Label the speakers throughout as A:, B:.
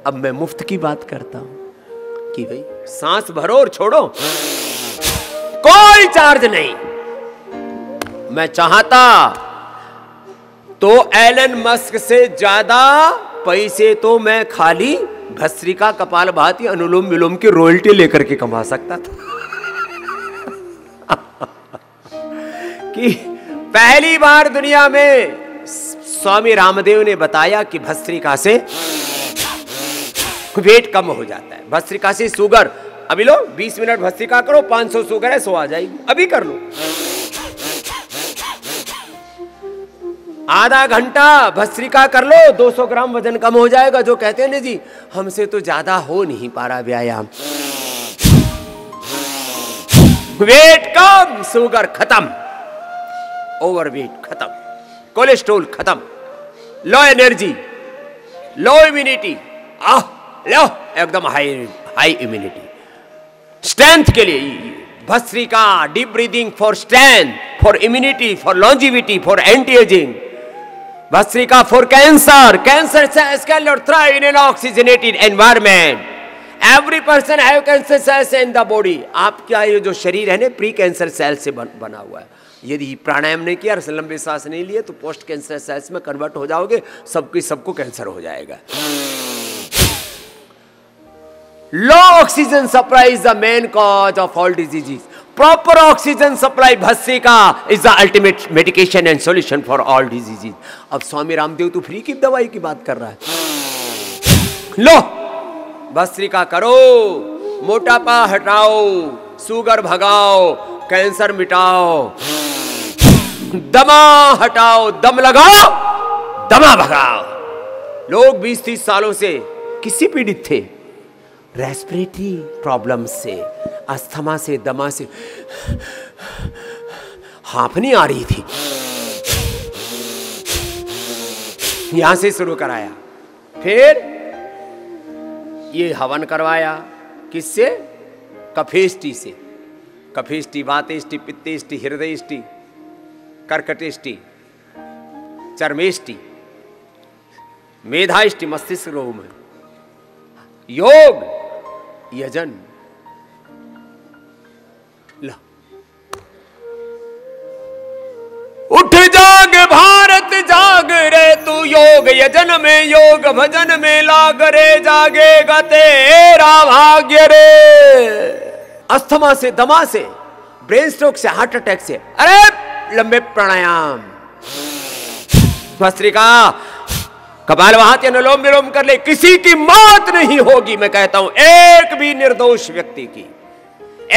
A: अब मैं मुफ्त की बात करता हूं कि भाई सांस भरो और छोड़ो, कोई चार्ज नहीं। मैं चाहता तो एलन मस्क से ज्यादा पैसे तो मैं खाली भस्त्रिका, कपालभाति, अनुलोम विलोम की रॉयल्टी लेकर के कमा सकता था। कि पहली बार दुनिया में स्वामी रामदेव ने बताया कि भस्त्रिका से वेट कम हो जाता है, भस्त्रिका से शुगर। अभी लो 20 मिनट भस्त्रिका करो, 500 शुगर है, 100 आ जाएगी। अभी कर लो, आधा घंटा भस्त्रिका कर लो, 200 ग्राम वजन कम हो जाएगा। जो कहते हैं ना जी हमसे तो ज्यादा हो नहीं पा रहा व्यायाम, वेट कम, शुगर खत्म, ओवरवेट खत्म, कोलेस्ट्रॉल खत्म, लो एनर्जी, लो इम्यूनिटी, लो एकदम हाई इम्यूनिटी, स्ट्रेंथ के लिए bhastrika, deep breathing for strength, for immunity, for longevity, for anti ageing, bhastrika for cancer, cancer cells cannot thrive in an oxygenated environment. Every person have cancer cells in the body. आपका ये जो शरीर है ना pre cancer cell से बना हुआ है। यदि प्राणायाम नहीं किया, लंबे सांस नहीं लिए तो पोस्ट कैंसर सेल्स में कन्वर्ट हो जाओगे, सबको कैंसर हो जाएगा। Low oxygen supply is the main cause of all diseases. Proper oxygen supply bhastrika is the ultimate medication and solution for all diseases. अब स्वामी रामदेव तो फ्री की दवाई की बात कर रहा है। लो भस्त्रिका करो, मोटापा हटाओ, शुगर भगाओ, कैंसर मिटाओ, दमा हटाओ, दम लगाओ, दमा भगाओ। लोग 20-30 सालों से किससे पीड़ित थे? रेस्पिरेटरी प्रॉब्लम से, अस्थमा से, दमा से, हांफनी आ रही थी। यहां से शुरू कराया, फिर ये हवन करवाया, किससे? कफेष्टि से। कफेष्टि, वातेष्टि, पित्तेष्टि, हृदयष्टि, कर्कटेष्टि, चर्मेष्टि, मेधाष्टि, मस्तिष्क रोग में, योग, यजन। ला उठ जाग भारत जाग रे, तू योग यजन में, योग भजन में लाग रे, जागेगा तेरा भाग्य रे। अस्थमा से, दमा से, ब्रेन स्ट्रोक से, हार्ट अटैक से, अरे लंबे प्राणायाम, भस्त्रिका, कपालभाति, अनुलोम विलोम कर ले, किसी की मौत नहीं होगी। मैं कहता हूं एक भी निर्दोष व्यक्ति की,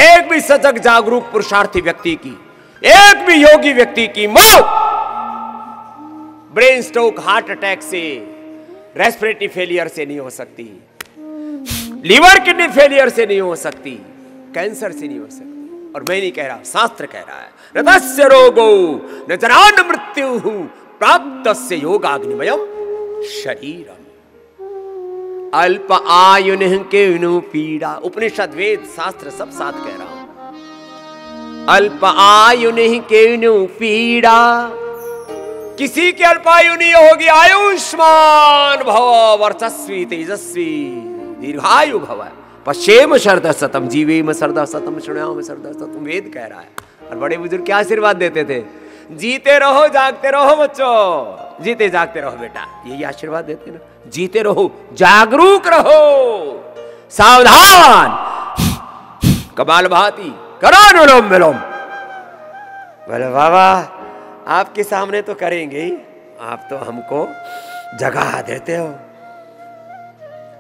A: एक भी सजग जागरूक पुरुषार्थी व्यक्ति की, एक भी योगी व्यक्ति की मौत ब्रेन स्ट्रोक, हार्ट अटैक से, रेस्पिरेटरी फेलियर से नहीं हो सकती, लीवर किडनी फेलियर से नहीं हो सकती, कैंसर से नहीं हो सकती। और मैं नहीं कह रहा, शास्त्र कह रहा है, ऋतस्य रोगो न जरान मृत्यु प्राप्तस्य योगाग्निमयम् शरीरम अल्प आयुनिः केनु पीड़ा। उपनिषद, वेद, शास्त्र सब साथ कह रहा हूं। अल्प आयुनिः केनु पीड़ा, किसी की अल्पायु नहीं होगी। आयुष्मान भव, वर्चस्वी, तेजस्वी, दीर्घायु भव, पश्येम शरद शतम, जीवेम शरद शतम, शृणुयाम शरद शतम। वेद कह रहा है। और बड़े बुजुर्ग क्या आशीर्वाद देते थे? जीते रहो जागते रहो बच्चों, जीते जागते रहो बेटा, यही आशीर्वाद देते ना। जीते रहो, जागरूक रहो, सावधान, कपालभाति करो, अनुलोम विलोम। बोले बाबा आपके सामने तो करेंगे ही, आप तो हमको जगा देते हो।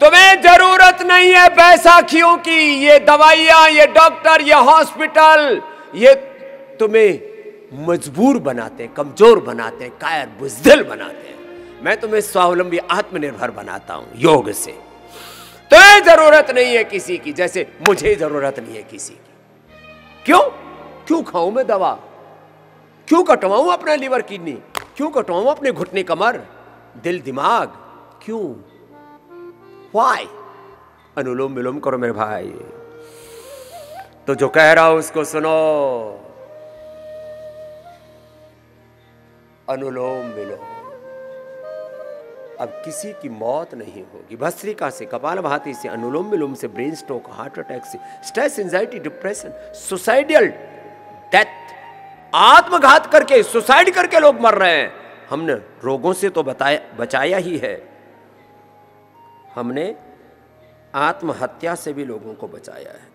A: तुम्हें जरूरत नहीं है बैसाखियों की, ये दवाइयां, ये डॉक्टर, ये हॉस्पिटल, ये तुम्हें मजबूर बनाते, कमजोर बनाते, कायर बुज़दिल बनाते हैं। मैं तुम्हें स्वावलंबी, आत्मनिर्भर बनाता हूं योग से। तुम्हें जरूरत नहीं है किसी की, जैसे मुझे जरूरत नहीं है किसी की। क्यों खाऊं मैं दवा? क्यों कटवाऊं अपना लीवर किडनी? क्यों कटवाऊं अपने घुटने कमर, दिल दिमाग? क्यों? व्हाई? अनुलोम विलोम करो मेरे भाई। तो जो कह रहा हूं उसको सुनो। अनुलोम विलोम, अब किसी की मौत नहीं होगी। भस्त्रिका से, कपालभाति से, अनुलोम विलोम से, ब्रेन स्ट्रोक, हार्ट अटैक से, stress, anxiety, depression, suicidal death, आत्मघात करके, सुसाइड करके लोग मर रहे हैं। हमने रोगों से तो बचाया ही है, हमने आत्महत्या से भी लोगों को बचाया है।